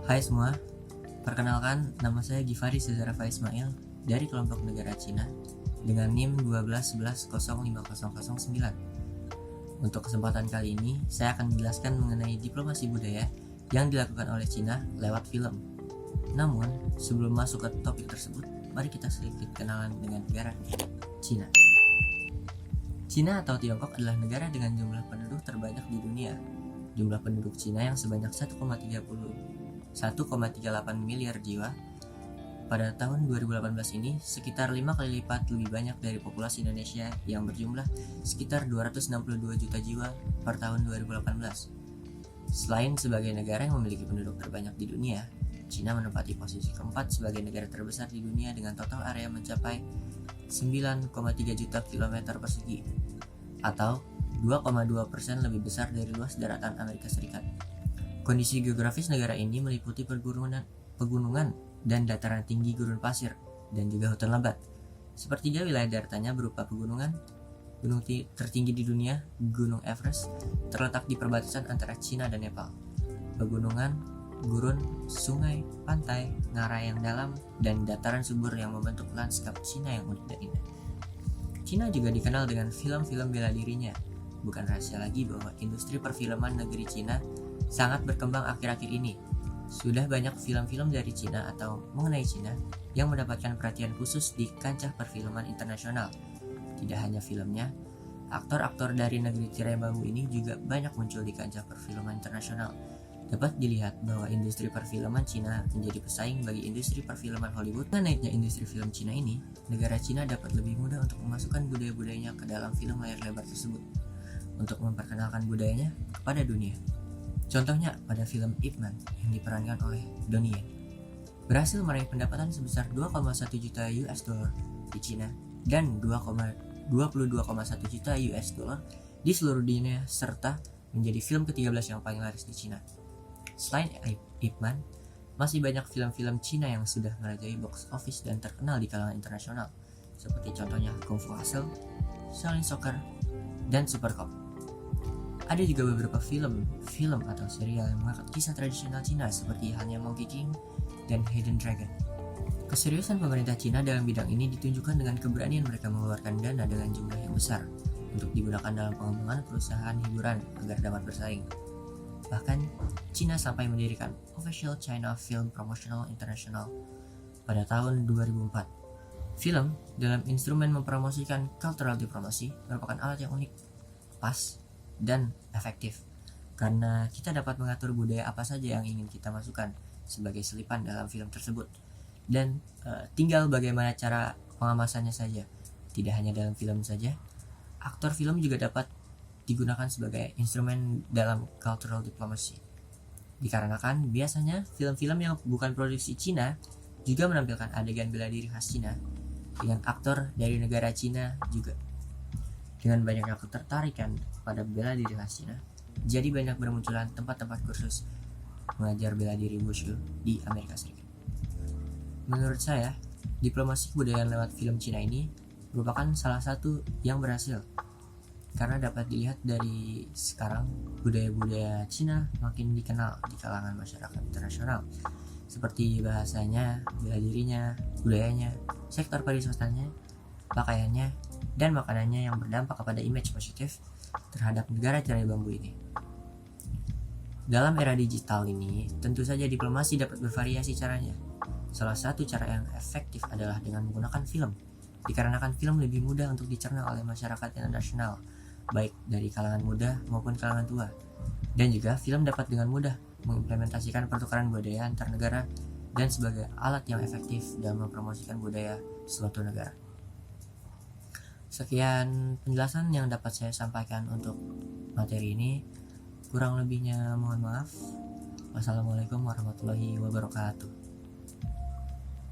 Hai semua, perkenalkan nama saya Givari Cezarafa Ismail dari kelompok negara Cina dengan NIM 1211050009. Untuk kesempatan kali ini, saya akan menjelaskan mengenai diplomasi budaya yang dilakukan oleh Cina lewat film. Namun, sebelum masuk ke topik tersebut, mari kita sedikit kenalan dengan negara Cina. Cina atau Tiongkok adalah negara dengan jumlah penduduk terbanyak di dunia. Jumlah penduduk Cina yang sebanyak 1,38 miliar jiwa pada tahun 2018 ini sekitar 5 kali lipat lebih banyak dari populasi Indonesia yang berjumlah sekitar 262 juta jiwa per tahun 2018. Selain sebagai negara yang memiliki penduduk terbanyak di dunia, Cina menempati posisi keempat sebagai negara terbesar di dunia dengan total area mencapai 9,3 juta kilometer persegi atau 2,2% lebih besar dari luas daratan Amerika Serikat. Kondisi geografis negara ini meliputi pegunungan dan dataran tinggi gurun pasir dan juga hutan lebat. Sepertiga wilayah daratannya berupa pegunungan. Gunung tertinggi di dunia, Gunung Everest, terletak di perbatasan antara Cina dan Nepal. Pegunungan, gurun, sungai, pantai, ngarai yang dalam, dan dataran subur yang membentuk lanskap Cina yang unik dan indah. Cina juga dikenal dengan film-film bela dirinya. Bukan rahasia lagi bahwa industri perfilman negeri Cina sangat berkembang akhir-akhir ini. Sudah banyak film-film dari Cina atau mengenai Cina yang mendapatkan perhatian khusus di kancah perfilman internasional. Tidak hanya filmnya, aktor-aktor dari negeri tirai bambu ini juga banyak muncul di kancah perfilman internasional. Dapat dilihat bahwa industri perfilman Cina menjadi pesaing bagi industri perfilman Hollywood. Dengan naiknya industri film Cina ini, negara Cina dapat lebih mudah untuk memasukkan budaya-budayanya ke dalam film layar lebar tersebut, untuk memperkenalkan budayanya kepada dunia. Contohnya pada film Ip Man yang diperankan oleh Donnie Yen, berhasil meraih pendapatan sebesar 2,1 juta US dollar di Cina dan 22,1 juta US dollar di seluruh dunia serta menjadi film ke-13 yang paling laris di Cina. Selain Ip Man, masih banyak film-film Cina yang sudah merajai box office dan terkenal di kalangan internasional, seperti contohnya Kung Fu Hustle, Shaolin Soccer, dan Super Cop. Ada juga beberapa film atau serial yang mengangkat kisah tradisional Cina seperti halnya Monkey King dan Hidden Dragon. Keseriusan pemerintah Cina dalam bidang ini ditunjukkan dengan keberanian mereka mengeluarkan dana dengan jumlah yang besar untuk digunakan dalam pengembangan perusahaan hiburan agar dapat bersaing. Bahkan, Cina sampai mendirikan Official China Film Promotional International pada tahun 2004. Film dalam instrumen mempromosikan cultural diplomacy merupakan alat yang unik, pas, dan efektif karena kita dapat mengatur budaya apa saja yang ingin kita masukkan sebagai selipan dalam film tersebut dan tinggal bagaimana cara pengemasannya saja. Tidak hanya dalam film saja, aktor film juga dapat digunakan sebagai instrumen dalam cultural diplomacy, dikarenakan biasanya film-film yang bukan produksi Cina juga menampilkan adegan bela diri khas Cina dengan aktor dari negara Cina juga. Dengan banyaknya ketertarikan pada bela diri khas Cina, jadi banyak bermunculan tempat-tempat kursus mengajar bela diri wushu di Amerika Serikat. Menurut saya, diplomasi kebudayaan lewat film Cina ini merupakan salah satu yang berhasil, karena dapat dilihat dari sekarang budaya-budaya Cina makin dikenal di kalangan masyarakat internasional, seperti bahasanya, bela dirinya, budayanya, sektor pariwisatanya, pakaiannya, dan makanannya yang berdampak kepada image positif terhadap negara tirai bambu ini. Dalam era digital ini, tentu saja diplomasi dapat bervariasi caranya. Salah satu cara yang efektif adalah dengan menggunakan film, dikarenakan film lebih mudah untuk dicerna oleh masyarakat internasional, baik dari kalangan muda maupun kalangan tua. Dan juga film dapat dengan mudah mengimplementasikan pertukaran budaya antar negara dan sebagai alat yang efektif dalam mempromosikan budaya suatu negara. Sekian penjelasan yang dapat saya sampaikan untuk materi ini. Kurang lebihnya mohon maaf. Wassalamualaikum warahmatullahi wabarakatuh.